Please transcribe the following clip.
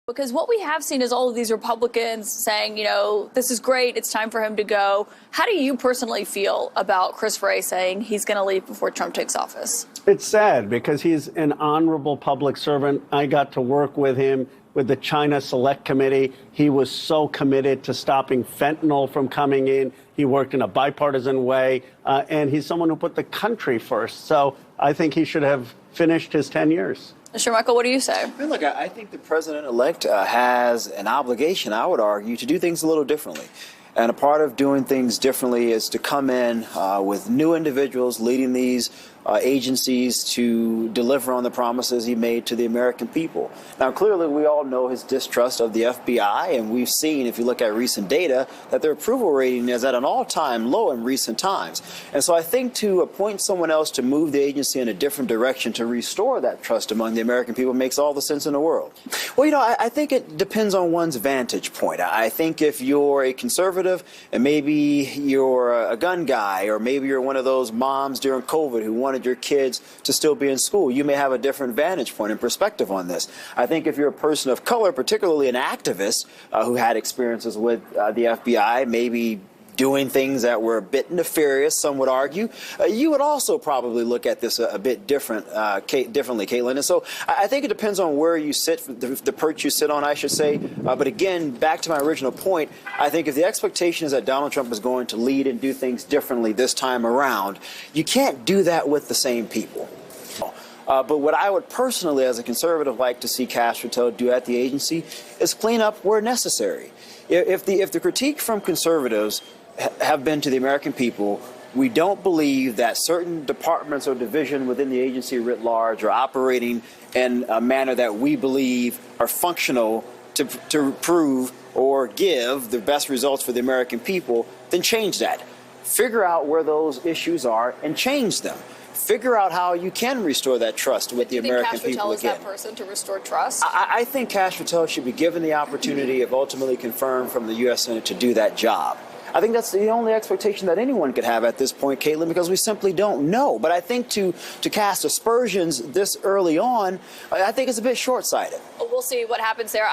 Because what we have seen is all of these Republicans saying, you know, this is great, it's time for him to go. How do you personally feel about Chris Wray saying he's going to leave before Trump takes office? It's sad because he's an honorable public servant. I got to work with him with the China Select Committee. He was so committed to stopping fentanyl from coming in. He worked in a bipartisan way, and he's someone who put the country first. So I think he should have finished his 10 years. Shermichael, what do you say? Look, I think the president-elect has an obligation, I would argue, to do things a little differently. And a part of doing things differently is to come in with new individuals leading these agencies to deliver on the promises he made to the American people. Now, clearly, we all know his distrust of the FBI, and we've seen, if you look at recent data, that their approval rating is at an all-time low in recent times. And so I think to appoint someone else to move the agency in a different direction to restore that trust among the American people makes all the sense in the world. Well, you know, I think it depends on one's vantage point. I think if you're a conservative and maybe you're a gun guy, or maybe you're one of those moms during COVID who wanted your kids to still be in school, you may have a different vantage point and perspective on this. I think if you're a person of color, particularly an activist who had experiences with the FBI, maybe doing things that were a bit nefarious, some would argue, you would also probably look at this a bit differently, Caitlin. And so I think it depends on where you sit, the perch you sit on, I should say. But again, back to my original point, I think if the expectation is that Donald Trump is going to lead and do things differently this time around, you can't do that with the same people. But what I would personally, as a conservative, like to see Kash Patel do at the agency is clean up where necessary. If the critique from conservatives have been to the American people, we don't believe that certain departments or division within the agency writ large are operating in a manner that we believe are functional to prove or give the best results for the American people, then change that. Figure out where those issues are and change them. Figure out how you can restore that trust with the American people again. Do you think Kash Patel is that person to restore trust? I think Kash Patel should be given the opportunity, if ultimately confirmed from the U.S. Senate, to do that job. I think that's the only expectation that anyone could have at this point, Caitlin, because we simply don't know. But I think to cast aspersions this early on, I think it's a bit short-sighted. We'll see what happens there.